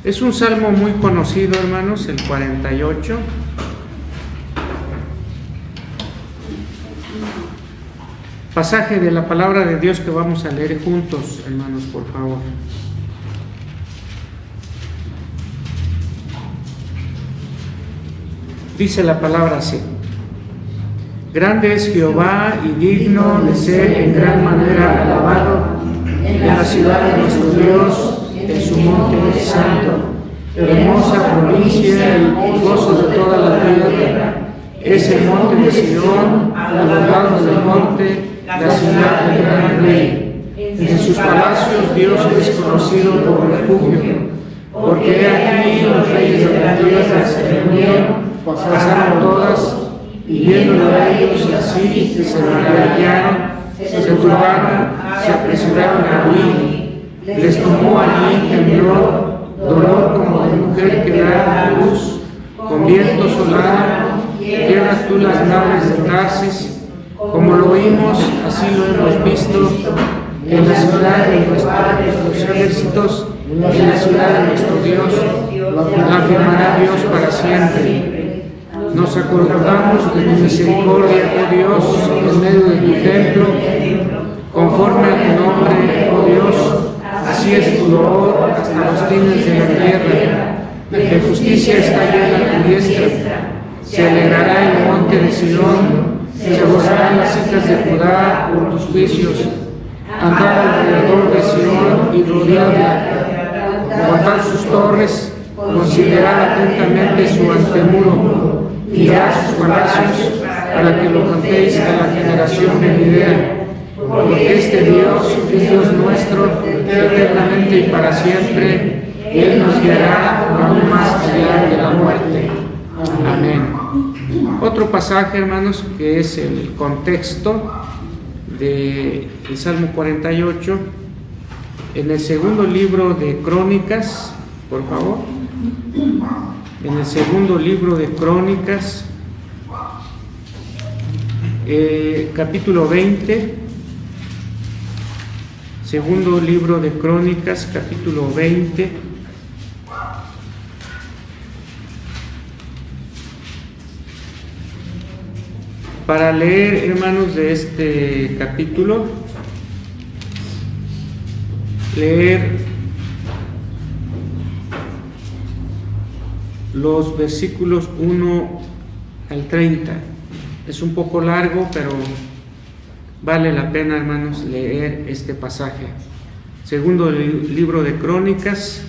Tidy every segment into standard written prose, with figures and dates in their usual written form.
Es un salmo muy conocido, hermanos, el 48. Pasaje de la palabra de Dios que vamos a leer juntos, hermanos, por favor. Dice la palabra así: Grande es Jehová y digno de ser en gran manera alabado en la ciudad de nuestro Dios, en su monte santo. Hermosa provincia y gozo de toda la tierra. Es el monte de Sion, a los lados del monte, la ciudad del gran rey. En sus palacios Dios es conocido por refugio. Porque he aquí los reyes de la tierra se reunieron, pasaron todas, y viéndolo a ellos así, se maravillaron, se turbaron, se apresuraron a huir. Les tomó allí temblor, dolor como de mujer que da a luz, con viento solano, llenas tú las naves de Tarsis. Como lo oímos, así lo hemos visto, en la ciudad de nuestros ejércitos, en la ciudad de nuestro Dios, la afirmará Dios para siempre. Nos acordamos de tu misericordia, oh Dios, en medio de tu templo, conforme a tu nombre, oh Dios, así es tu loor hasta los fines de la tierra. De justicia está llena tu diestra. Se alegrará el monte de Sion, se gozarán las hijas de Judá por tus juicios. Andad alrededor de Sion y rodeadla. Guardad sus torres, considerad atentamente su antemuro. Mirad sus palacios, para que lo contéis a la generación venidera. Porque este Dios es Dios nuestro, eternamente y para siempre. Él nos guiará aún más allá de la muerte. Amén. Otro pasaje, hermanos, que es el contexto del Salmo 48, en el segundo libro de Crónicas, por favor. En el segundo libro de Crónicas, capítulo 20, segundo libro de Crónicas, capítulo 20, para leer, hermanos, de este capítulo, leer los versículos 1 al 30. Es un poco largo, pero vale la pena, hermanos, leer este pasaje. Segundo libro de Crónicas,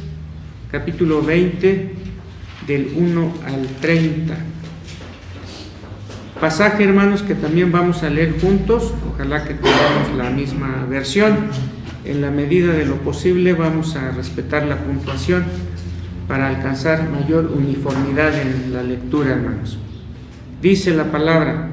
capítulo 20, del 1 al 30. Pasaje, hermanos, que también vamos a leer juntos. Ojalá que tengamos la misma versión. En la medida de lo posible vamos a respetar la puntuación para alcanzar mayor uniformidad en la lectura, hermanos. Dice la palabra: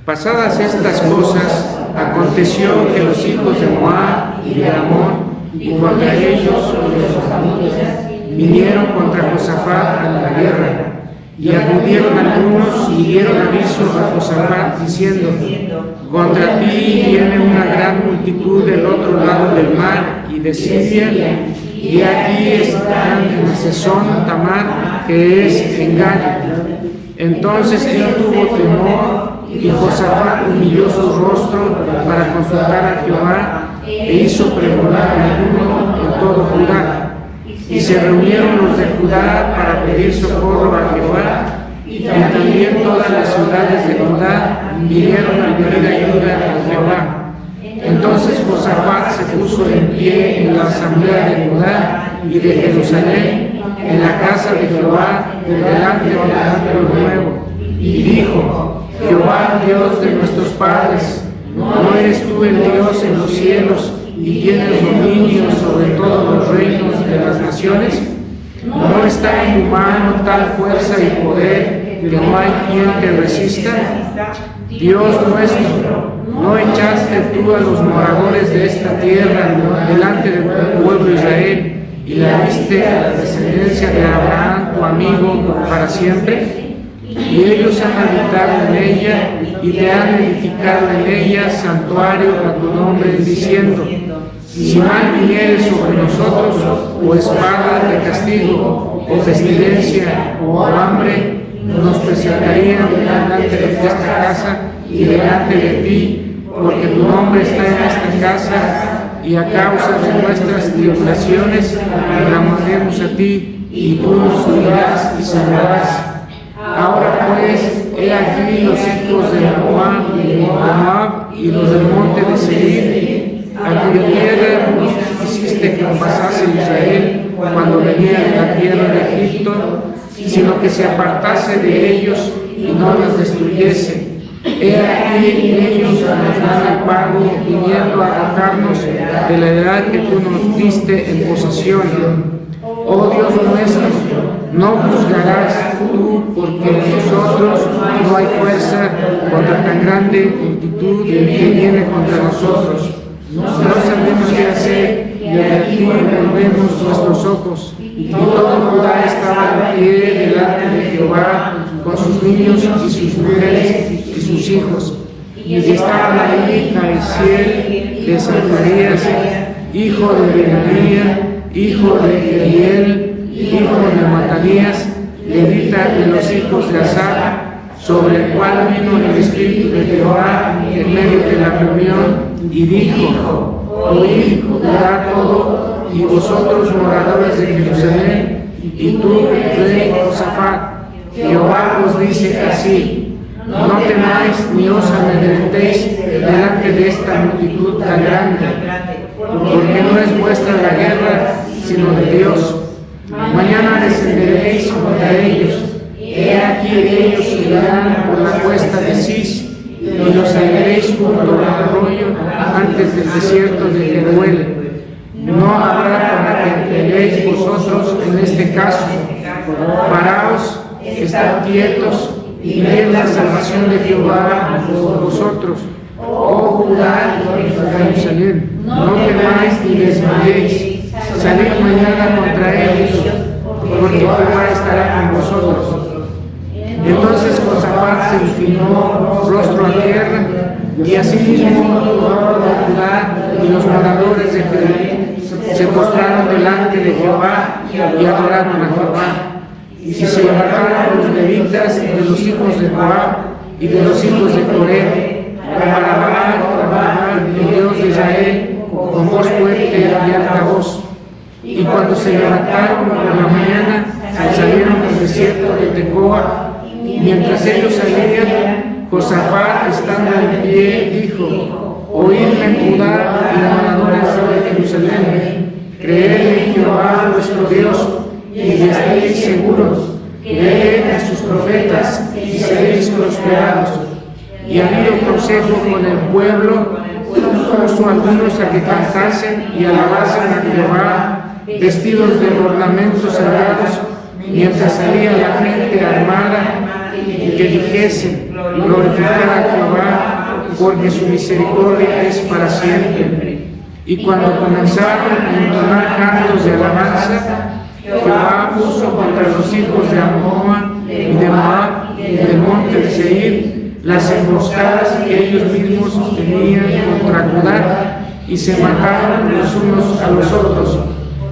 Pasadas estas cosas, aconteció que los hijos de Moab y de Amón, y contra ellos los amonitas, vinieron contra Josafat a la guerra. Y acudieron algunos y dieron aviso a Josafat, diciendo: Contra ti viene una gran multitud del otro lado del mar y de Siria, y aquí están en Hasezón Tamar, que es engaño. Entonces él tuvo temor, y Josafat humilló su rostro para consultar a Jehová, e hizo pregonar ayuno en todo Judá. Y se reunieron los de Judá para pedir socorro a Jehová, y también todas las ciudades de Judá vinieron a pedir ayuda a Jehová. Entonces Josafat se puso en pie en la asamblea de Judá y de Jerusalén, en la casa de Jehová, delante del atrio nuevo, y dijo: Jehová, Dios de nuestros padres, ¿no eres tú el Dios en los cielos y tienes dominio sobre todos los reinos de las naciones? ¿No está en tu mano tal fuerza y poder que no hay quien te resista? Dios nuestro, ¿no echaste tú a los moradores de esta tierra delante de tu pueblo Israel y la diste a la descendencia de Abraham, tu amigo, para siempre? Y ellos han habitado en ella y te han edificado en ella santuario a tu nombre, diciendo: Si mal viniere sobre nosotros nosotros, o espada de castigo, o pestilencia, o hambre, nos presentarían delante de esta casa y delante de ti, porque tu nombre está en esta casa, y a causa de nuestras tribulaciones clamaremos a ti, y tú nos oirás y salvarás. Ahora pues, he aquí los hijos de Moab y los del monte de Seir, a cuya tierra nos hiciste que pasase Israel cuando venía de la tierra de Egipto, sino que se apartase de ellos y no los destruyese. He aquí ellos nos dan el pago, viniendo a arrojarnos de la edad que tú nos diste en posesión. Oh Dios nuestro, no juzgarás tú, porque en nosotros no hay fuerza contra tan grande multitud que viene contra nosotros. No sabemos qué hacer, y a ti volvemos nuestros ojos. Y todo Judá estaba de pie delante de Jehová, con sus niños y sus mujeres y sus hijos. Y estaban ahí Jaisiel de Zacarías, hijo de Benaía, hijo de Jeiel, hijo de Matanías, levita de los hijos de Asaf, sobre el cual vino el Espíritu de Jehová en medio de la reunión, y dijo: oíd Judá todo, y vosotros moradores de Jerusalén, y tú, rey Josafat, Jehová os dice así: no temáis ni os amedrentéis delante de esta multitud tan grande, porque no es vuestra la guerra, sino de Dios. Mañana descenderéis contra ellos. He aquí ellos subirán por la cuesta de Cis, y los hallaréis junto al arroyo antes del desierto de Jeruel. No habrá para que entreguéis vosotros en este caso. Paraos, estad quietos, y ved la salvación de Jehová por vosotros. Oh Judá y Jerusalén, no temáis ni desmayéis. Salid mañana contra ellos, porque Jehová estará con vosotros. Entonces Josafat se inclinó rostro a tierra, y asimismo todo Judá y los moradores de Jerusalén se postraron delante de Jehová y adoraron a Jehová. Y se levantaron los levitas de los hijos de Moab y de los hijos de Coré para alabar a el Dios de Israel con voz fuerte y alta voz. Y cuando se levantaron por la mañana, salieron del desierto de Tecoa. Mientras ellos salían, Josafat, estando en pie, dijo: oídme Judá y moradores de Jerusalén, creed en Jehová vuestro Dios, y estaréis seguros, creed en sus profetas, y seréis prosperados. Y habido consejo con el pueblo, puso algunos a que cantasen y alabasen a Jehová, vestidos de ornamentos sagrados, mientras salía la gente armada, y que dijesen: glorificad a Jehová, porque su misericordia es para siempre. Y cuando comenzaron a entonar cantos de alabanza, Jehová puso contra los hijos de Amón y de Moab y del monte de Seir las emboscadas que ellos mismos tenían contra Judá, y se mataron los unos a los otros,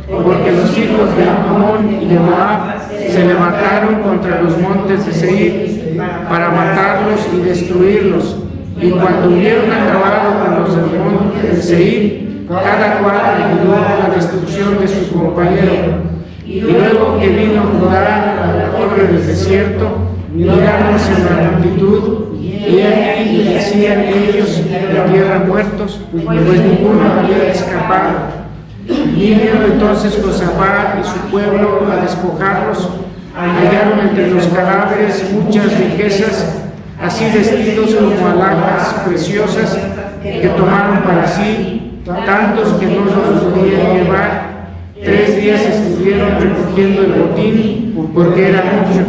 porque los hijos de Amón y de Moab se levantaron contra los montes de Seir para matarlos y destruirlos. Y cuando hubieron acabado con los del monte de Seir, cada cual ayudó a la destrucción de su compañero. Y luego que vino Judá a la torre del desierto, miráronse en la multitud, y aquí yacían ellos en tierra muertos, pues ninguno había escapado. Vinieron entonces Josafat y su pueblo a despojarlos. Hallaron entre los cadáveres muchas riquezas, así vestidos como alhajas preciosas, que tomaron para sí, tantos que no los podían llevar. 3 días estuvieron recogiendo el botín, porque era mucho.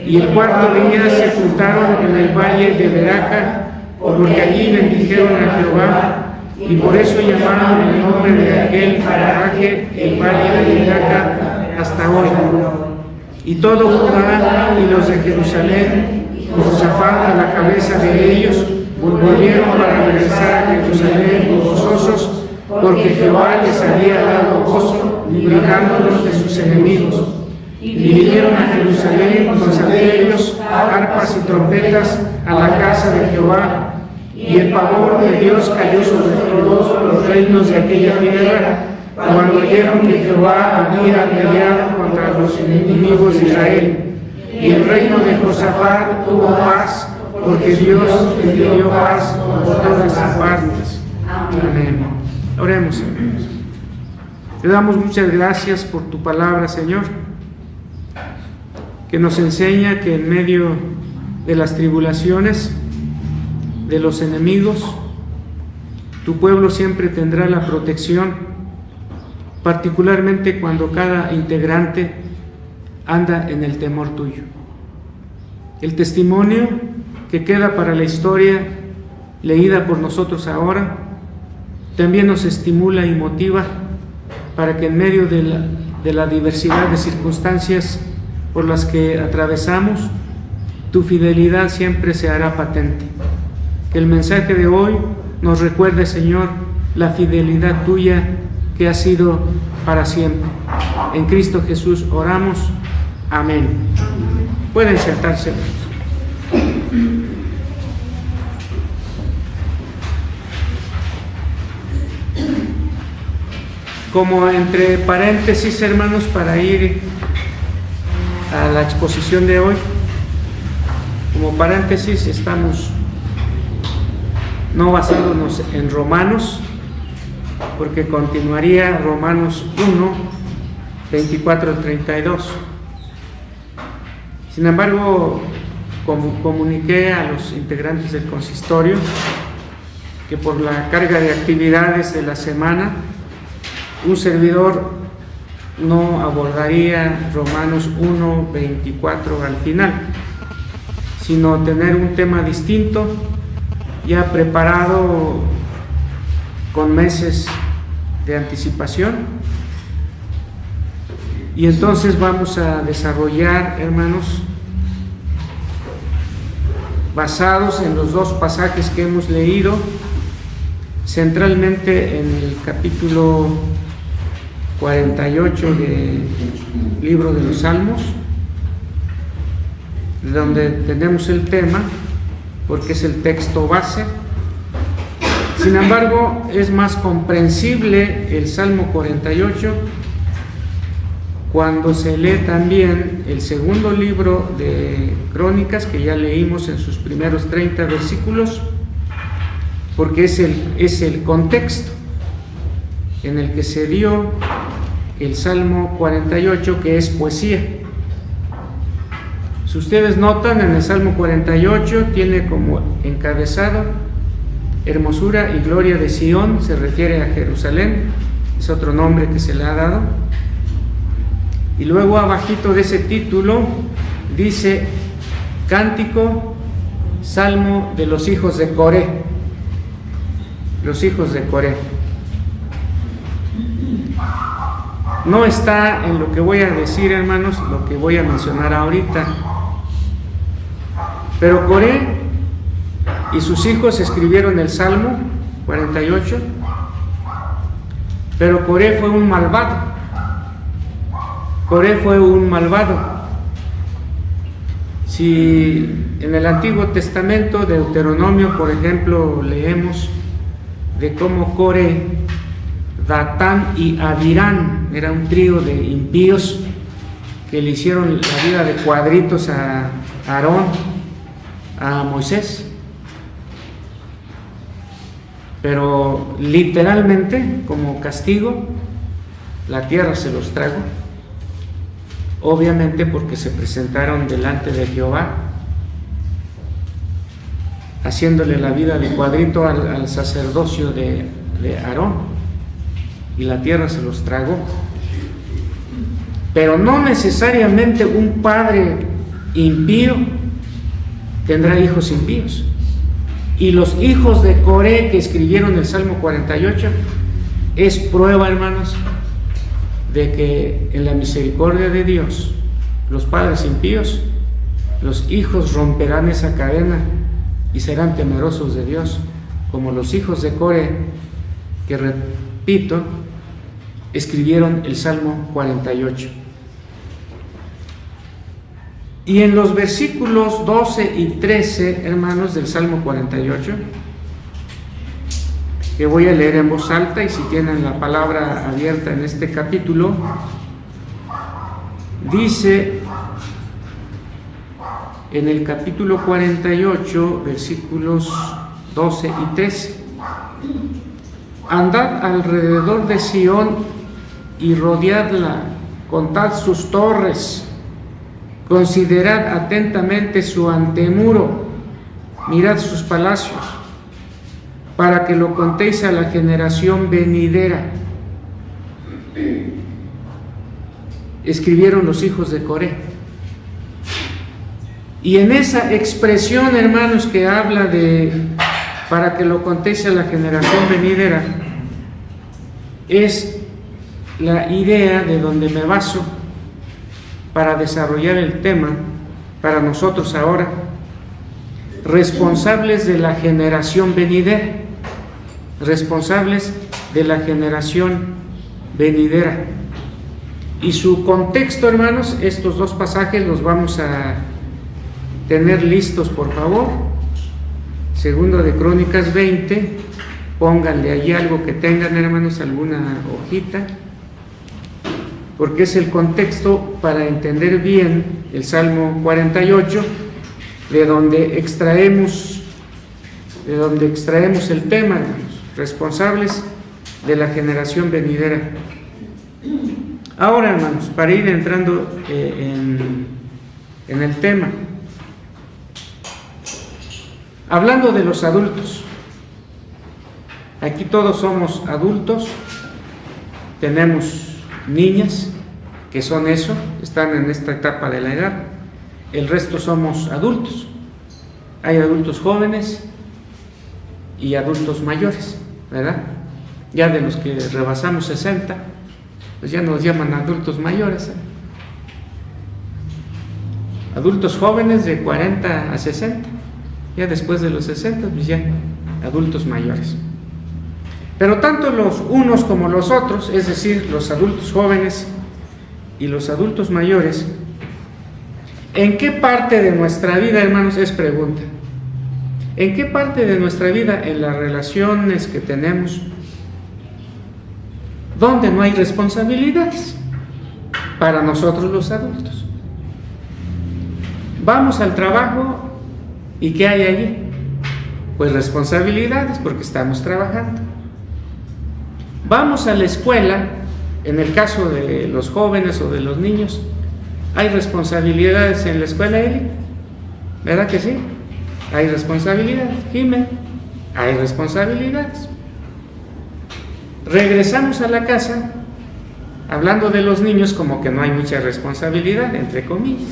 Y el cuarto día se juntaron en el valle de Beraca, porque allí bendijeron a Jehová, y por eso llamaron el nombre de aquel paraje el valle de Beraca hasta hoy. Y todo Judá y los de Jerusalén, Josafat a la cabeza de ellos, volvieron para regresar a Jerusalén gozosos, porque Jehová les había dado gozo librándolos de sus enemigos. Y vinieron a Jerusalén con salterios, arpas y trompetas a la casa de Jehová, y el pavor de Dios cayó sobre todos los reinos de aquella tierra, cuando oyeron que Jehová había peleado contra los enemigos de Israel. Y el reino de Josafat tuvo paz, porque Dios le dio paz por todas las partes. Amén. Oremos, hermanos. Te damos muchas gracias por tu palabra, Señor, que nos enseña que en medio de las tribulaciones, de los enemigos, tu pueblo siempre tendrá la protección, particularmente cuando cada integrante anda en el temor tuyo. El testimonio que queda para la historia leída por nosotros ahora también nos estimula y motiva para que en medio de la diversidad de circunstancias por las que atravesamos, tu fidelidad siempre se hará patente. Que el mensaje de hoy nos recuerde, Señor, la fidelidad tuya que ha sido para siempre. En Cristo Jesús oramos. Amén. Pueden sentarse. Como entre paréntesis, hermanos, para ir a la exposición de hoy, como paréntesis estamos no basándonos en Romanos, porque continuaría Romanos 1, 24 al 32. Sin embargo, comuniqué a los integrantes del consistorio que por la carga de actividades de la semana, un servidor no abordaría Romanos 1, 24 al final, sino tener un tema distinto, ya preparado con meses de anticipación. Y entonces vamos a desarrollar, hermanos, basados en los dos pasajes que hemos leído, centralmente en el capítulo 48 del libro de los Salmos, donde tenemos el tema, porque es el texto base. Sin embargo, es más comprensible el Salmo 48 cuando se lee también el segundo libro de Crónicas, que ya leímos en sus primeros 30 versículos, porque es el contexto en el que se dio el Salmo 48, que es poesía. Si ustedes notan, en el Salmo 48 tiene como encabezado: hermosura y gloria de Sión, se refiere a Jerusalén, es otro nombre que se le ha dado. Y luego abajito de ese título dice: cántico, salmo de los hijos de Coré. Los hijos de Coré. No está en lo que voy a decir, hermanos, lo que voy a mencionar ahorita. Pero Coré y sus hijos escribieron el Salmo 48, pero Coré fue un malvado. Coré fue un malvado. Si en el Antiguo Testamento, Deuteronomio, por ejemplo, leemos de cómo Coré, Datán y Abirán, era un trío de impíos que le hicieron la vida de cuadritos a Aarón, a Moisés, pero literalmente como castigo la tierra se los tragó, obviamente porque se presentaron delante de Jehová haciéndole la vida de cuadrito al sacerdocio de Aarón, y la tierra se los tragó. Pero no necesariamente un padre impío tendrá hijos impíos. Y los hijos de Coré que escribieron el Salmo 48 es prueba, hermanos, de que en la misericordia de Dios, los padres impíos, los hijos romperán esa cadena y serán temerosos de Dios, como los hijos de Coré, que repito, escribieron el Salmo 48. Y en los versículos 12 y 13, hermanos, del Salmo 48, que voy a leer en voz alta, y si tienen la palabra abierta en este capítulo, dice en el capítulo 48, versículos 12 y 13: andad alrededor de Sión y rodeadla, contad sus torres, considerad atentamente su antemuro, mirad sus palacios, para que lo contéis a la generación venidera. Escribieron los hijos de Coré. Y en esa expresión, hermanos, que habla de para que lo contéis a la generación venidera, es la idea de donde me baso para desarrollar el tema para nosotros ahora: responsables de la generación venidera, responsables de la generación venidera. Y su contexto, hermanos, estos dos pasajes los vamos a tener listos, por favor. Segundo de Crónicas 20, pónganle allí algo que tengan, hermanos, alguna hojita, porque es el contexto para entender bien el Salmo 48, de donde extraemos el tema, hermanos, responsables de la generación venidera. Ahora, hermanos, para ir entrando en el tema, hablando de los adultos, aquí todos somos adultos, tenemos niñas que son eso, están en esta etapa de la edad, el resto somos adultos. Hay adultos jóvenes y adultos mayores, ¿verdad? Ya de los que rebasamos 60, pues ya nos llaman adultos mayores, ¿eh? Adultos jóvenes de 40 a 60, ya después de los 60, pues ya adultos mayores. Pero tanto los unos como los otros, es decir, los adultos jóvenes y los adultos mayores, ¿en qué parte de nuestra vida, hermanos? Es pregunta. ¿En qué parte de nuestra vida, en las relaciones que tenemos, donde no hay responsabilidades para nosotros los adultos? Vamos al trabajo y ¿qué hay allí? Pues responsabilidades, porque estamos trabajando. Vamos a la escuela, en el caso de los jóvenes o de los niños, ¿hay responsabilidades en la escuela, Eli? ¿Verdad que sí? Hay responsabilidades. Jiménez, hay responsabilidades. Regresamos a la casa, hablando de los niños, como que no hay mucha responsabilidad, entre comillas.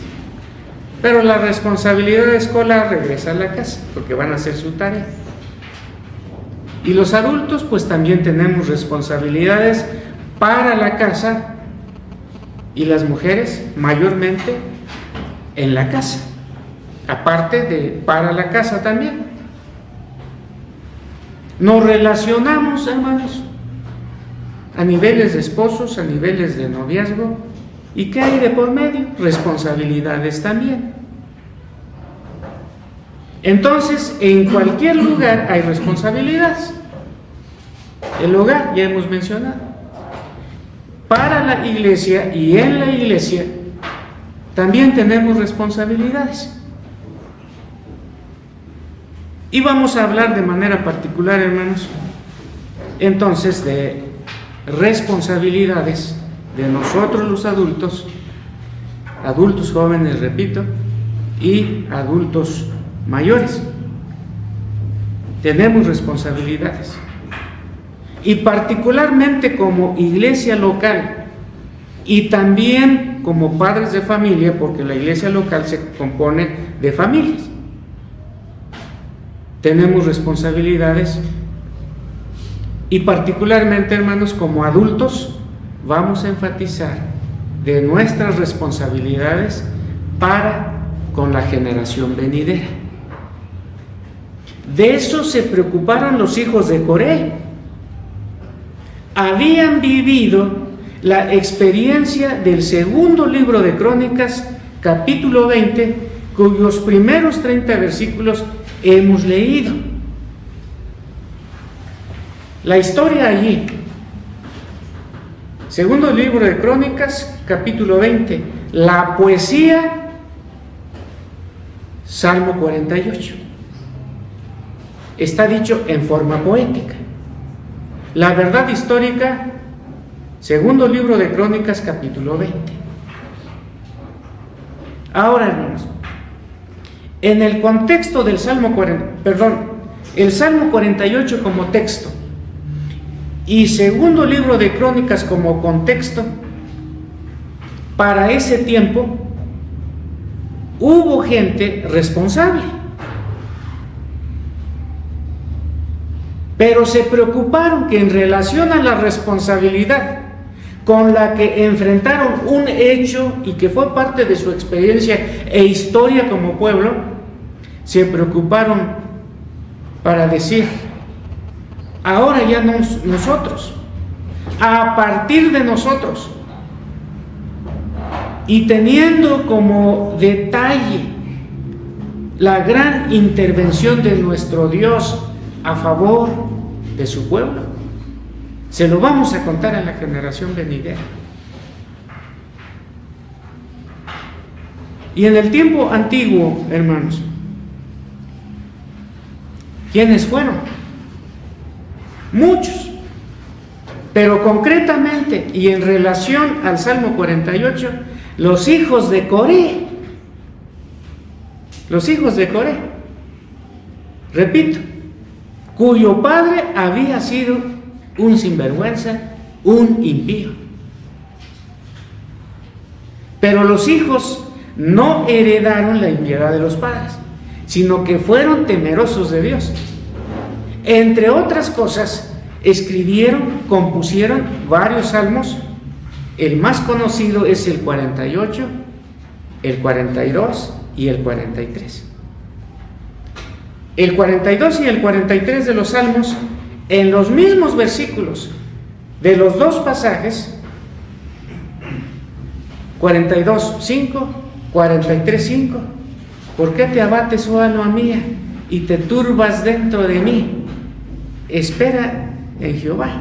Pero la responsabilidad escolar regresa a la casa, porque van a hacer su tarea. Y los adultos, pues también tenemos responsabilidades para la casa, y las mujeres mayormente en la casa, aparte de para la casa también. Nos relacionamos, hermanos, a niveles de esposos, a niveles de noviazgo. ¿Y qué hay de por medio? Responsabilidades también. Entonces, en cualquier lugar hay responsabilidades. El hogar, ya hemos mencionado. Para la iglesia y en la iglesia también tenemos responsabilidades. Y vamos a hablar de manera particular, hermanos, entonces, de responsabilidades de nosotros los adultos, adultos jóvenes, repito, y adultos mayores. Tenemos responsabilidades. Y particularmente como iglesia local y también como padres de familia, porque la iglesia local se compone de familias. Tenemos responsabilidades y particularmente, hermanos, como adultos vamos a enfatizar de nuestras responsabilidades para con la generación venidera. De eso se preocuparon los hijos de Coré. Habían vivido la experiencia del segundo libro de Crónicas, capítulo 20, cuyos primeros 30 versículos hemos leído. La historia allí, segundo libro de Crónicas, capítulo 20, la poesía, Salmo 48. Está dicho en forma poética. La verdad histórica, segundo libro de Crónicas, capítulo 20. Ahora, hermanos, en el contexto del Salmo 48 como texto y segundo libro de Crónicas como contexto, para ese tiempo hubo gente responsable, pero se preocuparon que en relación a la responsabilidad con la que enfrentaron un hecho y que fue parte de su experiencia e historia como pueblo, se preocuparon para decir: ahora ya no nosotros, a partir de nosotros, y teniendo como detalle la gran intervención de nuestro Dios a favor de su pueblo, se lo vamos a contar a la generación venidera. Y en el tiempo antiguo, hermanos, ¿quiénes fueron? Muchos, pero concretamente y en relación al Salmo 48, los hijos de Coré. Los hijos de Coré, repito, cuyo padre había sido un sinvergüenza, un impío. Pero los hijos no heredaron la impiedad de los padres, sino que fueron temerosos de Dios. Entre otras cosas, compusieron varios salmos. El más conocido es el 48, el 42 y el 43. El 42 y el 43 de los salmos, en los mismos versículos de los dos pasajes, 42:5, 43:5, ¿por qué te abates, oh alma mía, y te turbas dentro de mí? Espera en Jehová.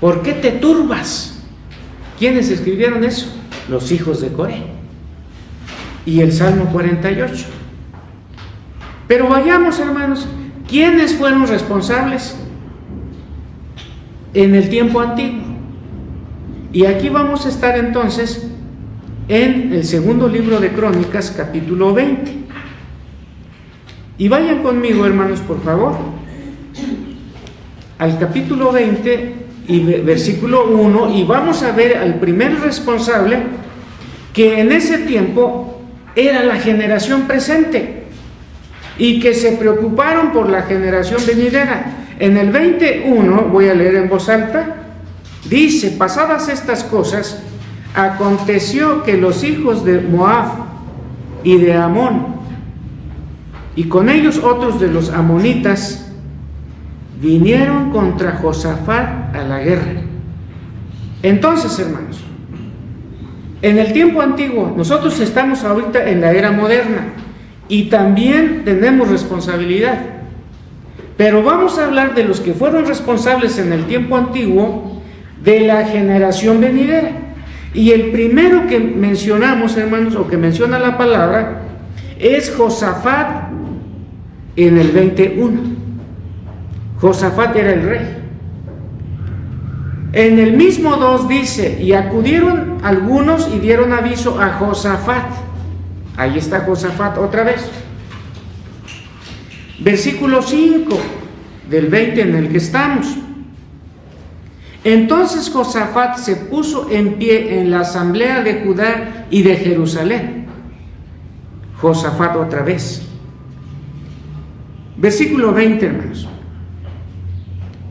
¿Por qué te turbas? ¿Quiénes escribieron eso? Los hijos de Coré. Y el Salmo 48. Pero vayamos, hermanos, ¿quiénes fueron responsables en el tiempo antiguo? Y aquí vamos a estar entonces en el segundo libro de Crónicas, capítulo 20. Y vayan conmigo, hermanos, por favor, al capítulo 20 y versículo 1, y vamos a ver al primer responsable, que en ese tiempo era la generación presente y que se preocuparon por la generación venidera. En el 21, voy a leer en voz alta, dice: pasadas estas cosas, aconteció que los hijos de Moab y de Amón, y con ellos otros de los amonitas, vinieron contra Josafat a la guerra. Entonces, hermanos, en el tiempo antiguo, nosotros estamos ahorita en la era moderna y también tenemos responsabilidad, pero vamos a hablar de los que fueron responsables en el tiempo antiguo de la generación venidera. Y el primero que mencionamos, hermanos, o que menciona la palabra, es Josafat en el 21. Josafat era el rey. En el mismo 2 dice: y acudieron algunos y dieron aviso a Josafat. Ahí está Josafat otra vez. Versículo 5 del 20 en el que estamos. Entonces Josafat se puso en pie en la asamblea de Judá y de Jerusalén. Josafat otra vez. Versículo 20, hermanos.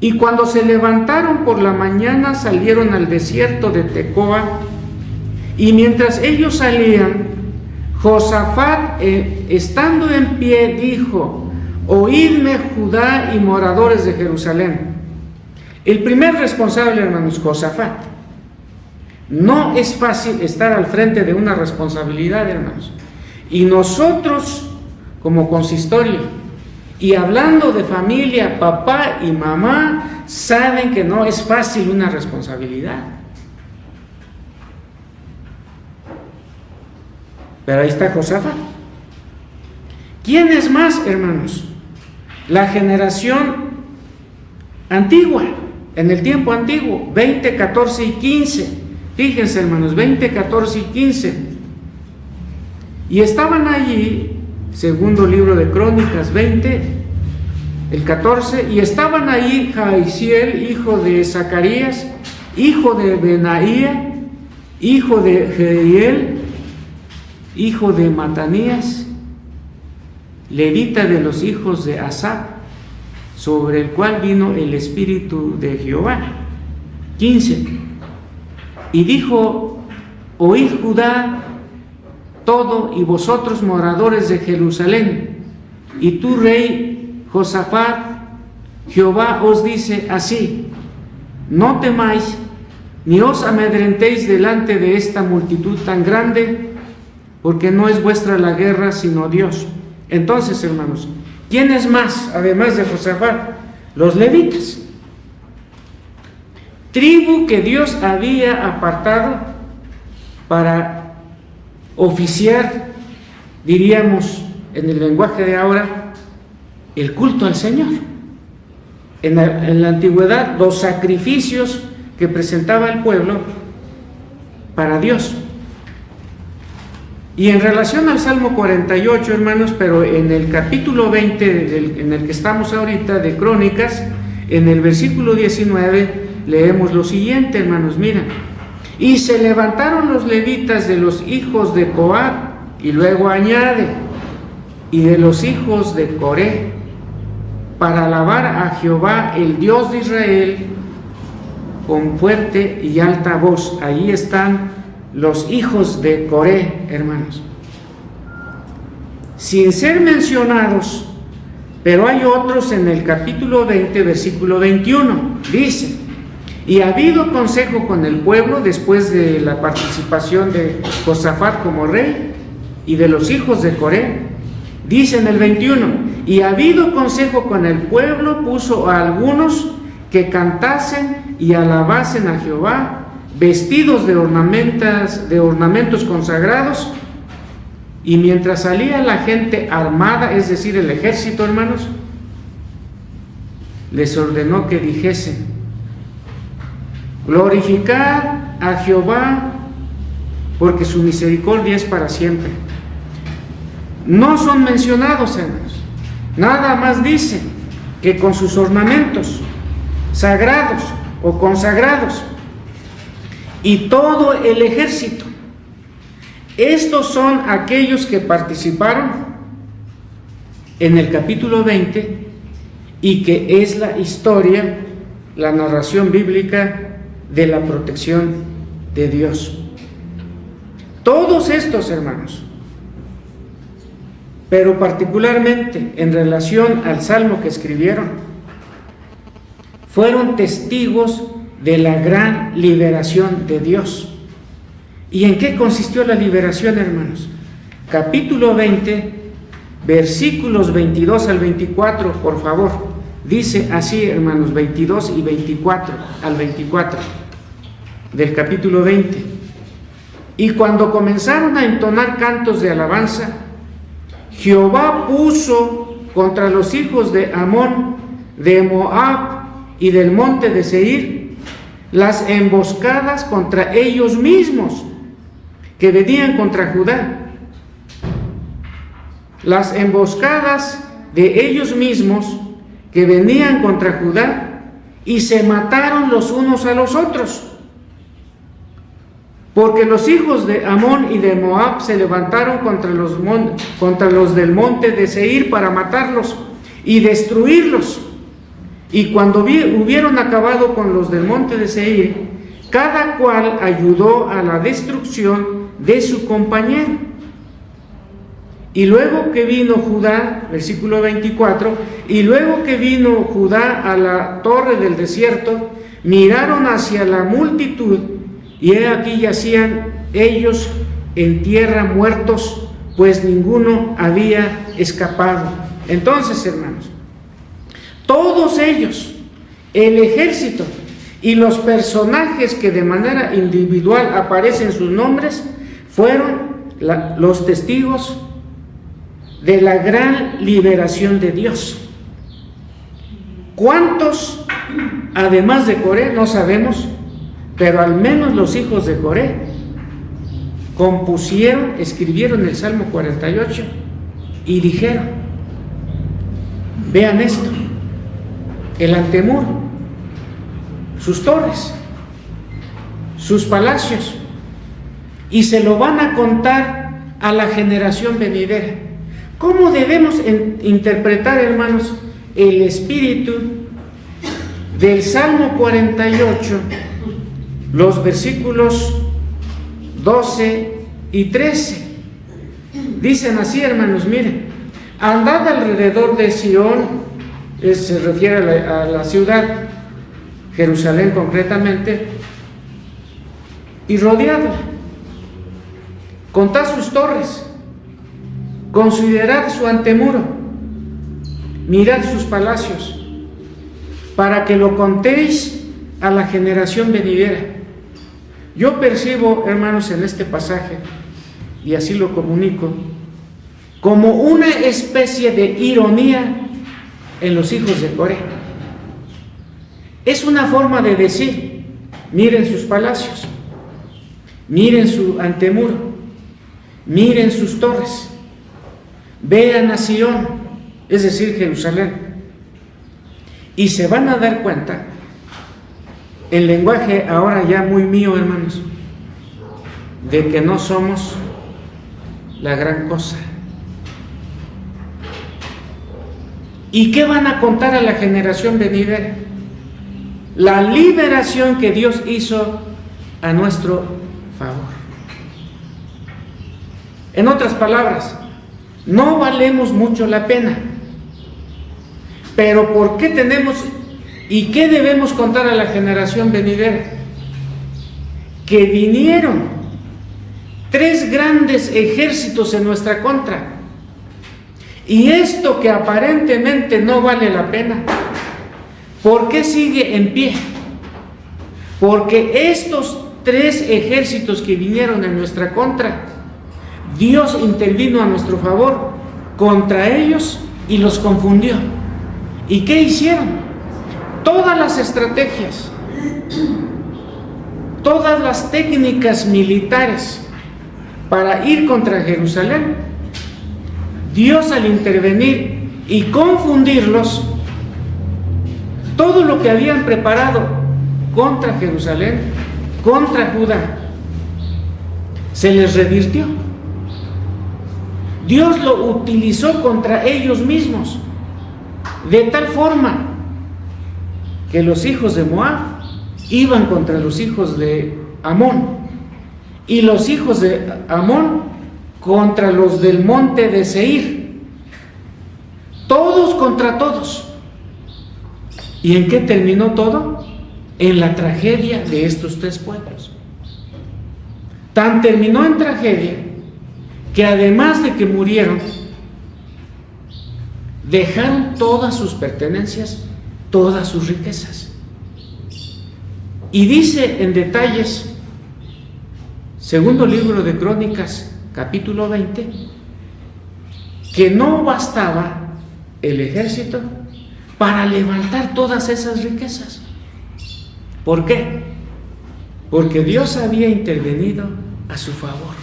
Y cuando se levantaron por la mañana, salieron al desierto de Tecoa, y mientras ellos salían, Josafat, estando en pie, dijo: oídme, Judá y moradores de Jerusalén, El primer responsable, hermanos, Josafat. No es fácil estar al frente de una responsabilidad, hermanos. Y nosotros, como consistorio, y hablando de familia, papá y mamá, saben que no es fácil una responsabilidad. Pero ahí está Josafat. ¿Quién es más, hermanos? La generación antigua, en el tiempo antiguo, 20, 14 y 15. Fíjense, hermanos, 20, 14 y 15. Y estaban allí, segundo libro de Crónicas 20, el 14, y estaban ahí Jaisiel, hijo de Zacarías, hijo de Benaía, hijo de Jeiel, hijo de Matanías, levita de los hijos de Asaf, sobre el cual vino el Espíritu de Jehová. 15. Y dijo: oíd Judá todo, y vosotros moradores de Jerusalén, y tú, rey Josafat, Jehová os dice así: no temáis, ni os amedrentéis delante de esta multitud tan grande, porque no es vuestra la guerra, sino Dios. Entonces, hermanos, ¿quién es más, además de Josafat? Los levitas, tribu que Dios había apartado para oficiar, diríamos en el lenguaje de ahora, el culto al Señor. En la antigüedad, los sacrificios que presentaba el pueblo para Dios. Y en relación al Salmo 48, hermanos, pero en el capítulo 20 en el que estamos ahorita, de Crónicas, en el versículo 19, leemos lo siguiente, hermanos, mira: y se levantaron los levitas de los hijos de Coat, y luego añade, y de los hijos de Coré, para alabar a Jehová, el Dios de Israel, con fuerte y alta voz. Ahí están los hijos de Coré, hermanos, sin ser mencionados, pero hay otros en el capítulo 20, versículo 21. Dice: y ha habido consejo con el pueblo después de la participación de Josafat como rey y de los hijos de Coré. Dice en el 21: y ha habido consejo con el pueblo, puso a algunos que cantasen y alabasen a Jehová, vestidos de ornamentos consagrados, y mientras salía la gente armada, es decir, el ejército, hermanos, les ordenó que dijesen: glorificad a Jehová, porque su misericordia es para siempre. No son mencionados, hermanos, nada más dice que con sus ornamentos sagrados o consagrados, y todo el ejército. Estos son aquellos que participaron en el capítulo 20, y que es la historia, la narración bíblica de la protección de Dios. Todos estos, hermanos, pero particularmente en relación al salmo que escribieron, fueron testigos de la gran liberación de Dios. ¿Y en qué consistió la liberación, hermanos? Capítulo 20, versículos 22 al 24, por favor. Dice así, hermanos, 22 y 24 al 24 del capítulo 20. Y cuando comenzaron a entonar cantos de alabanza, Jehová puso contra los hijos de Amón, de Moab y del monte de Seir las emboscadas contra ellos mismos que venían contra Judá. Las emboscadas de ellos mismos que venían contra Judá, y se mataron los unos a los otros, porque los hijos de Amón y de Moab se levantaron contra los del monte de Seir para matarlos y destruirlos. Y cuando hubieron acabado con los del monte de Seir, cada cual ayudó a la destrucción de su compañero. Y luego que vino Judá, versículo 24, y luego que vino Judá a la torre del desierto, miraron hacia la multitud, y he aquí yacían ellos en tierra muertos, pues ninguno había escapado. Entonces, hermanos, todos ellos, el ejército y los personajes que de manera individual aparecen sus nombres, fueron los testigos de la gran liberación de Dios. ¿Cuántos, además de Coré? No sabemos, pero al menos los hijos de Coré compusieron, escribieron el Salmo 48 y dijeron: vean esto, el antemuro, sus torres, sus palacios, y se lo van a contar a la generación venidera. ¿Cómo debemos interpretar, hermanos, el espíritu del Salmo 48, los versículos 12 y 13? Dicen así, hermanos, miren: andad alrededor de Sión, se refiere a la ciudad, Jerusalén concretamente, y rodeadla, contad sus torres, considerad su antemuro, mirad sus palacios, para que lo contéis a la generación venidera. Yo percibo, hermanos, en este pasaje, y así lo comunico, como una especie de ironía en los hijos de Coré. Es una forma de decir: miren sus palacios, miren su antemuro, miren sus torres, vean a Sión, es decir, Jerusalén, y se van a dar cuenta, en lenguaje ahora ya muy mío, hermanos, de que no somos la gran cosa. ¿Y qué van a contar a la generación venidera? La liberación que Dios hizo a nuestro favor. En otras palabras, no valemos mucho la pena, pero ¿por qué tenemos y qué debemos contar a la generación venidera? Que vinieron 3 grandes ejércitos en nuestra contra, y esto que aparentemente no vale la pena, ¿por qué sigue en pie? Porque estos 3 ejércitos que vinieron en nuestra contra, Dios intervino a nuestro favor contra ellos y los confundió. ¿Y qué hicieron? Todas las estrategias, todas las técnicas militares para ir contra Jerusalén, Dios, al intervenir y confundirlos, todo lo que habían preparado contra Jerusalén, contra Judá, se les revirtió. Dios lo utilizó contra ellos mismos, de tal forma que los hijos de Moab iban contra los hijos de Amón, y los hijos de Amón contra los del monte de Seir, todos contra todos. ¿Y en qué terminó todo? En la tragedia de estos 3 pueblos. Tan terminó en tragedia que además de que murieron, dejaron todas sus pertenencias, todas sus riquezas. Y dice en detalles, segundo libro de Crónicas, capítulo 20, que no bastaba el ejército para levantar todas esas riquezas. ¿Por qué? Porque Dios había intervenido a su favor.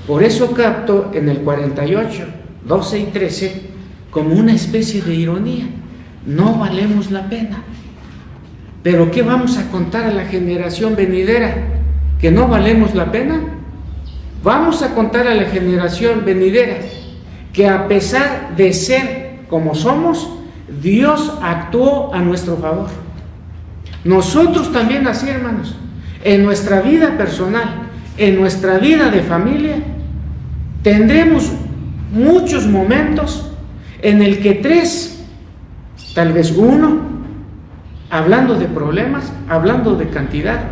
Por eso capto en el 48, 12 y 13 como una especie de ironía. No valemos la pena. ¿Pero qué vamos a contar a la generación venidera? ¿Que no valemos la pena? Vamos a contar a la generación venidera que a pesar de ser como somos, Dios actuó a nuestro favor. Nosotros también así, hermanos, en nuestra vida personal, en nuestra vida de familia, tendremos muchos momentos en el que 3, tal vez 1, hablando de problemas, hablando de cantidad,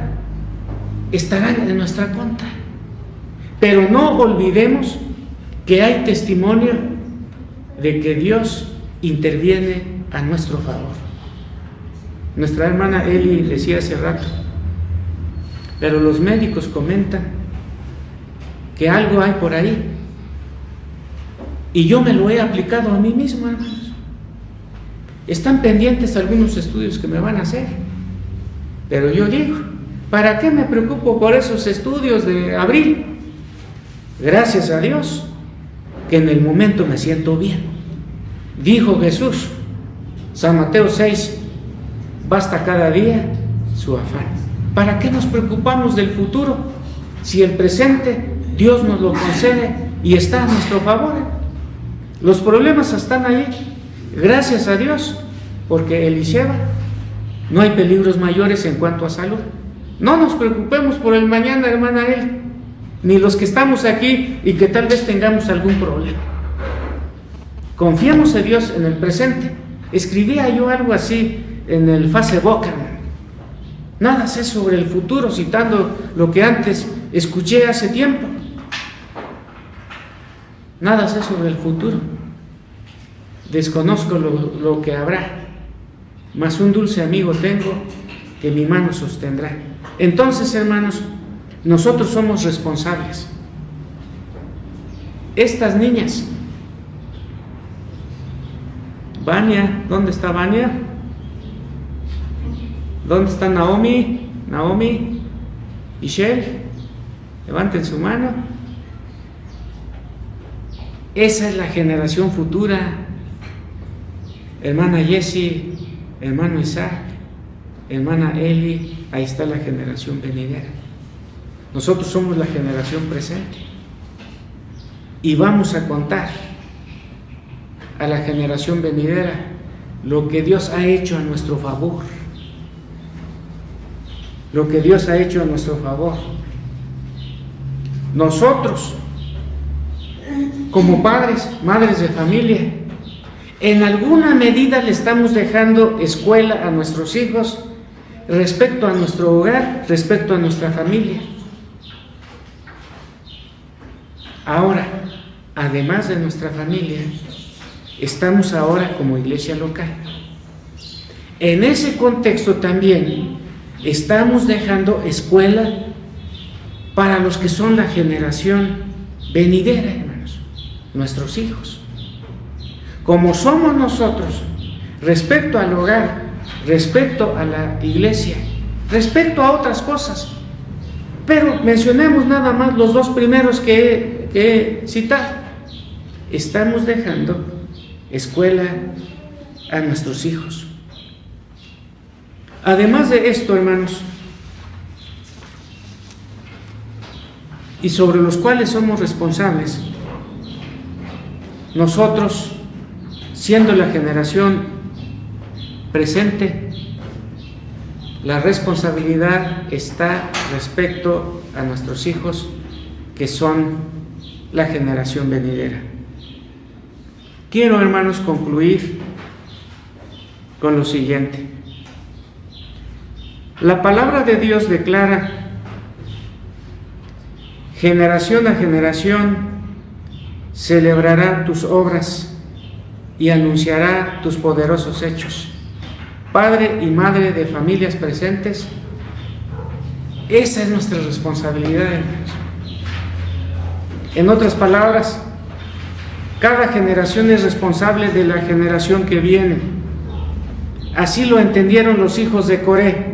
estarán en nuestra contra. Pero no olvidemos que hay testimonio de que Dios interviene a nuestro favor. Nuestra hermana Eli decía hace rato, pero los médicos comentan que algo hay por ahí. Y yo me lo he aplicado a mí mismo, hermanos. Están pendientes algunos estudios que me van a hacer. Pero yo digo, ¿para qué me preocupo por esos estudios de abril? Gracias a Dios que en el momento me siento bien. Dijo Jesús, San Mateo 6, basta cada día su afán. ¿Para qué nos preocupamos del futuro si el presente Dios nos lo concede y está a nuestro favor? Los problemas están ahí, gracias a Dios, porque Él y lleva. No hay peligros mayores en cuanto a salud. No nos preocupemos por el mañana, hermana Eli, ni los que estamos aquí y que tal vez tengamos algún problema. Confiemos en Dios en el presente. Escribía yo algo así en el Facebook, hermano. Nada sé sobre el futuro, citando lo que antes escuché hace tiempo. Nada sé sobre el futuro. Desconozco lo que habrá, mas un dulce amigo tengo que mi mano sostendrá. Entonces, hermanos, nosotros somos responsables. Estas niñas, Vania, ¿dónde está Vania? ¿Dónde está Naomi? Naomi, Michelle, levanten su mano. Esa es la generación futura. Hermana Jessie, hermano Isaac, hermana Eli, ahí está la generación venidera. Nosotros somos la generación presente y vamos a contar a la generación venidera lo que Dios ha hecho a nuestro favor. Lo que Dios ha hecho a nuestro favor. Nosotros, como padres, madres de familia, en alguna medida le estamos dejando escuela a nuestros hijos respecto a nuestro hogar, respecto a nuestra familia. Ahora, además de nuestra familia, estamos ahora como iglesia local. En ese contexto también estamos dejando escuela para los que son la generación venidera, hermanos, nuestros hijos. Como somos nosotros, respecto al hogar, respecto a la iglesia, respecto a otras cosas, pero mencionemos nada más los dos primeros que he citado. Estamos dejando escuela a nuestros hijos. Además de esto, hermanos, y sobre los cuales somos responsables, nosotros, siendo la generación presente, la responsabilidad está respecto a nuestros hijos, que son la generación venidera. Quiero, hermanos, concluir con lo siguiente. La palabra de Dios declara: generación a generación celebrará tus obras y anunciará tus poderosos hechos. Padre y madre de familias presentes, esa es nuestra responsabilidad, hermanos. En otras palabras, cada generación es responsable de la generación que viene. Así lo entendieron los hijos de Coré,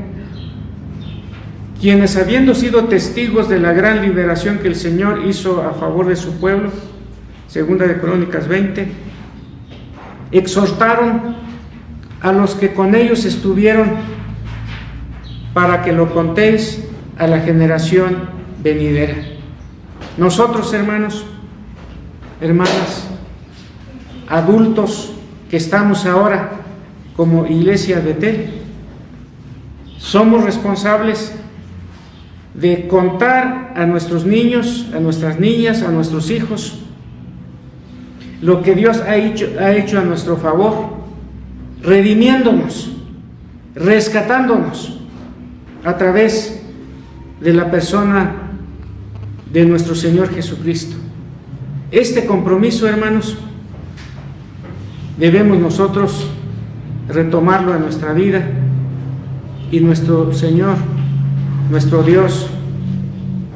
quienes, habiendo sido testigos de la gran liberación que el Señor hizo a favor de su pueblo, segunda de Crónicas 20, exhortaron a los que con ellos estuvieron para que lo contéis a la generación venidera. Nosotros, hermanos, hermanas, adultos que estamos ahora como Iglesia Betel, somos responsables de contar a nuestros niños, a nuestras niñas, a nuestros hijos, lo que Dios ha hecho a nuestro favor, redimiéndonos rescatándonos a través de la persona de nuestro Señor Jesucristo. Este compromiso, hermanos, debemos nosotros retomarlo en nuestra vida, y nuestro Señor, nuestro Dios,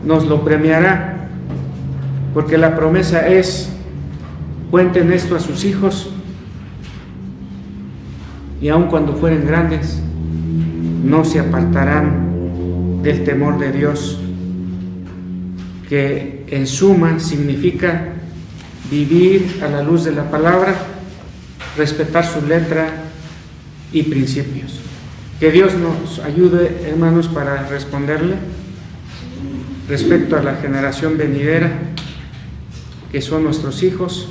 nos lo premiará, porque la promesa es: cuenten esto a sus hijos, y aun cuando fueren grandes, no se apartarán del temor de Dios, que en suma significa vivir a la luz de la palabra, respetar su letra y principios. Que Dios nos ayude, hermanos, para responderle respecto a la generación venidera, que son nuestros hijos,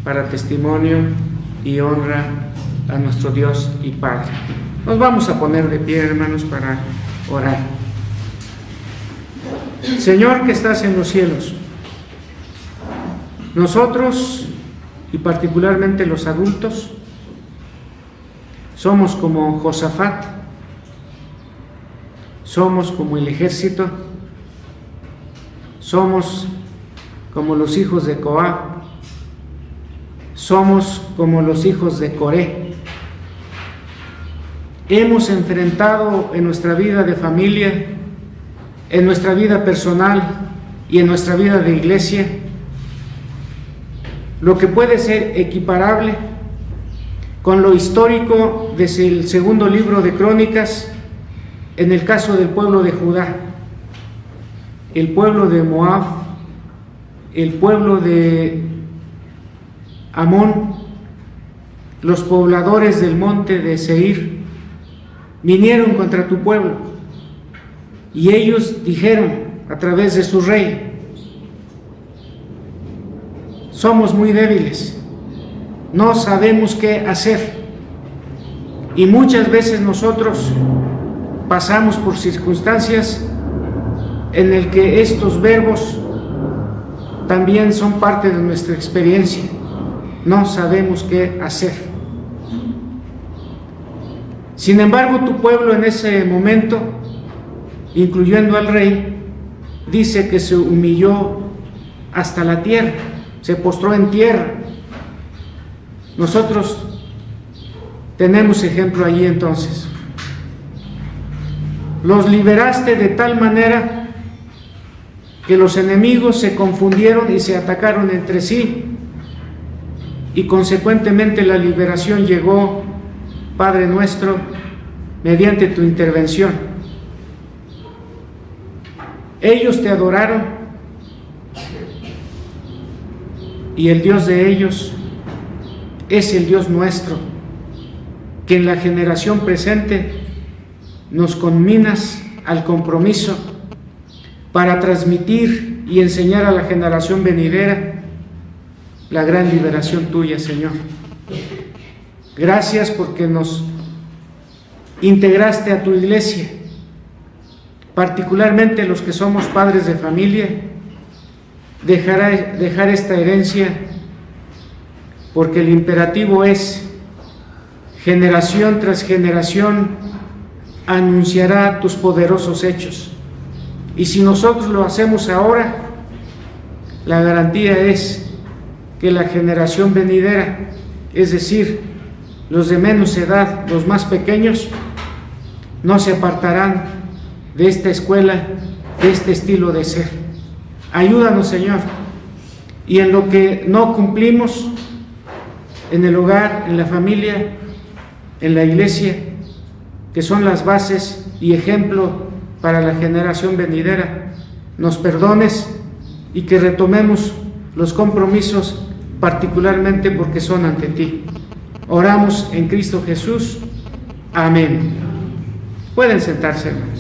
para testimonio y honra a nuestro Dios y Padre. Nos vamos a poner de pie, hermanos, para orar. Señor que estás en los cielos, nosotros, y particularmente los adultos, somos como Josafat, somos como el ejército, somos como los hijos de Coab, somos como los hijos de Coré. Hemos enfrentado en nuestra vida de familia, en nuestra vida personal y en nuestra vida de iglesia, lo que puede ser equiparable con lo histórico desde el segundo libro de Crónicas, en el caso del pueblo de Judá, el pueblo de Moab, el pueblo de Amón, los pobladores del monte de Seir, vinieron contra tu pueblo, y ellos dijeron a través de su rey: somos muy débiles, no sabemos qué hacer. Y muchas veces nosotros pasamos por circunstancias en el que estos verbos también son parte de nuestra experiencia. No sabemos qué hacer. Sin embargo, tu pueblo en ese momento, incluyendo al rey, dice que se humilló hasta la tierra, se postró en tierra. Nosotros tenemos ejemplo allí entonces. Los liberaste de tal manera que los enemigos se confundieron y se atacaron entre sí, y consecuentemente la liberación llegó, Padre nuestro, mediante tu intervención. Ellos te adoraron, y el Dios de ellos es el Dios nuestro, que en la generación presente nos conminas al compromiso para transmitir y enseñar a la generación venidera la gran liberación tuya, Señor. Gracias porque nos integraste a tu iglesia, particularmente los que somos padres de familia, dejar esta herencia, porque el imperativo es: generación tras generación anunciará tus poderosos hechos. Y si nosotros lo hacemos ahora, la garantía es que la generación venidera, es decir, los de menos edad, los más pequeños, no se apartarán de esta escuela, de este estilo de ser. Ayúdanos, Señor, y en lo que no cumplimos, en el hogar, en la familia, en la iglesia, que son las bases y ejemplo para la generación venidera, nos perdones y que retomemos los compromisos, particularmente porque son ante ti. Oramos en Cristo Jesús. Amén. Pueden sentarse, hermanos.